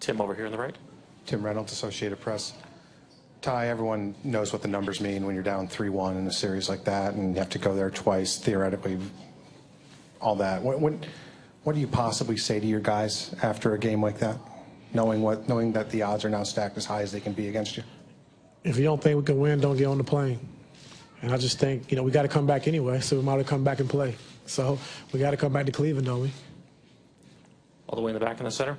Tim over here on the right. Tim Reynolds, Associated Press. Ty, everyone knows what the numbers mean when you're down 3-1 in a series like that, and you have to go there twice, theoretically, all that. What do you possibly say to your guys after a game like that, knowing that the odds are now stacked as high as they can be against you? If you don't think we can win, don't get on the plane. And I just think, we got to come back anyway, so we might have come back and play. So we got to come back to Cleveland, don't we? All the way in the back in the center.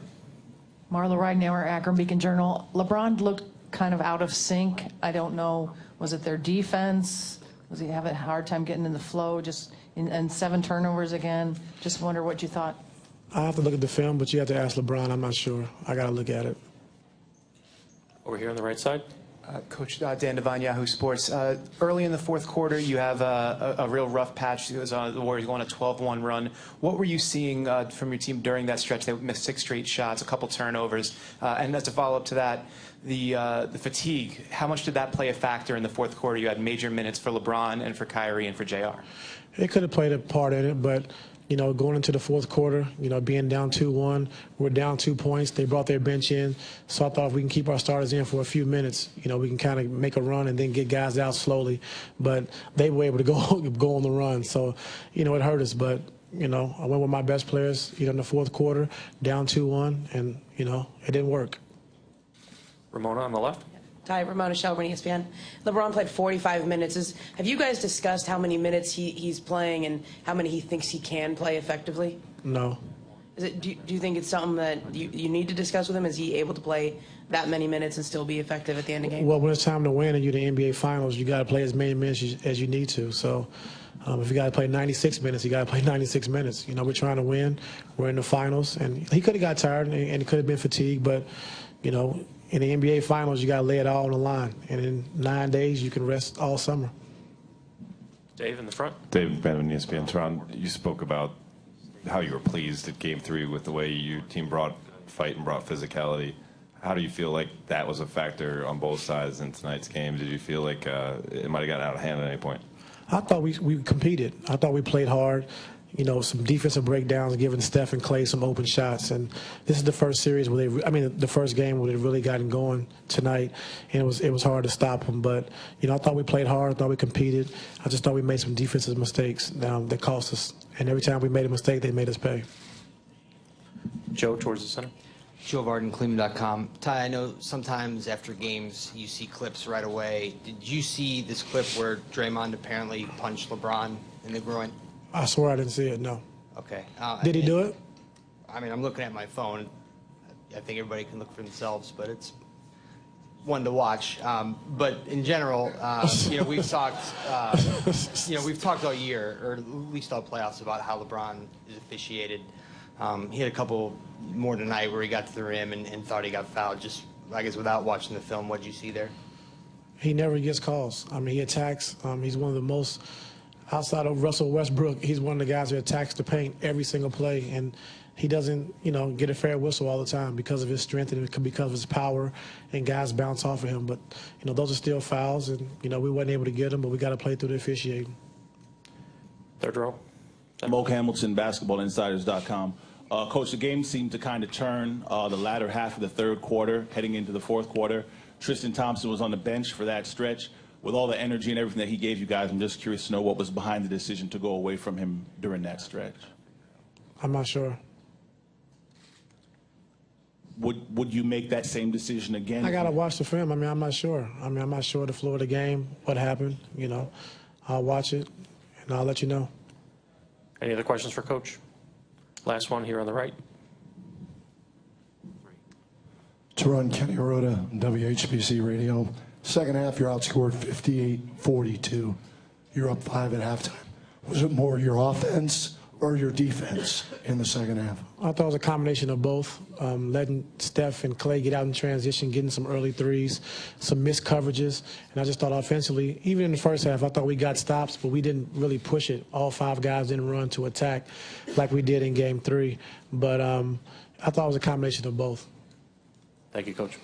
Marla Ridenour, Akron Beacon Journal. LeBron looked kind of out of sync. I don't know, was it their defense? Was he having a hard time getting in the flow? And 7 turnovers again. Just wonder what you thought. I have to look at the film, but you have to ask LeBron. I'm not sure. I got to look at it. Over here on the right side. Coach Dan Devine, Yahoo Sports. Early in the fourth quarter, you have a real rough patch. It was the Warriors going a 12-1 run. What were you seeing from your team during that stretch? They missed 6 straight shots, a couple turnovers. And as a follow-up to that, the fatigue, how much did that play a factor in the fourth quarter? You had major minutes for LeBron and for Kyrie and for JR. It could have played a part in it, but going into the fourth quarter, being down 2-1, we're down 2 points. They brought their bench in, so I thought if we can keep our starters in for a few minutes, we can kind of make a run and then get guys out slowly. But they were able to go on the run, so it hurt us. But I went with my best players, in the fourth quarter, down 2-1, and it didn't work. Ramona on the left. Ty, Ramona Shelburne, ESPN. LeBron played 45 minutes. Have you guys discussed how many minutes he's playing and how many he thinks he can play effectively? No. Do you think it's something that you need to discuss with him? Is he able to play that many minutes and still be effective at the end of the game? Well, when it's time to win and you're the NBA Finals, you got to play as many minutes as you need to. So if you got to play 96 minutes, you got to play 96 minutes. We're trying to win. We're in the Finals. And he could have got tired and it could have been fatigue, but, in the NBA Finals, you got to lay it all on the line. And in 9 days, you can rest all summer. Dave in the front. Dave Benjamin, ESPN. Tyronn, you spoke about how you were pleased at Game 3 with the way your team brought fight and brought physicality. How do you feel like that was a factor on both sides in tonight's game? Did you feel like it might have gotten out of hand at any point? I thought we competed. I thought we played hard. Some defensive breakdowns, giving Steph and Clay some open shots. And this is the first series where the first game where they really gotten going tonight. And it was hard to stop them. But, I thought we played hard. I thought we competed. I just thought we made some defensive mistakes that cost us. And every time we made a mistake, they made us pay. Joe towards the center. Joe Varden, Cleveland.com. Ty, I know sometimes after games you see clips right away. Did you see this clip where Draymond apparently punched LeBron in the groin? I swear I didn't see it, no. Okay. Did he do it? I'm looking at my phone. I think everybody can look for themselves, but it's one to watch. But in general, we've talked, we've talked all year, or at least all playoffs, about how LeBron is officiated. He had a couple more tonight where he got to the rim and thought he got fouled. Just, I guess, without watching the film, what did you see there? He never gets calls. He attacks. He's one of the most. Outside of Russell Westbrook, he's one of the guys who attacks the paint every single play, and he doesn't, get a fair whistle all the time because of his strength and because of his power, and guys bounce off of him. But, those are still fouls, and, we wasn't able to get them, but we got to play through the officiating. Third row. Mo Hamilton, BasketballInsiders.com. Coach, the game seemed to kind of turn the latter half of the third quarter, heading into the fourth quarter. Tristan Thompson was on the bench for that stretch. With all the energy and everything that he gave you guys, I'm just curious to know what was behind the decision to go away from him during that stretch. I'm not sure. Would you make that same decision again? I got to watch the film. I'm not sure. I'm not sure the flow of the game, what happened. I'll watch it, and I'll let you know. Any other questions for Coach? Last one here on the right. Tyronn, Kenny Arota, WHBC Radio. Second half, you're outscored 58-42. You're up 5 at halftime. Was it more your offense or your defense in the second half? I thought it was a combination of both, letting Steph and Clay get out in transition, getting some early threes, some missed coverages. And I just thought offensively, even in the first half, I thought we got stops, but we didn't really push it. All 5 guys didn't run to attack like we did in Game 3. But I thought it was a combination of both. Thank you, Coach.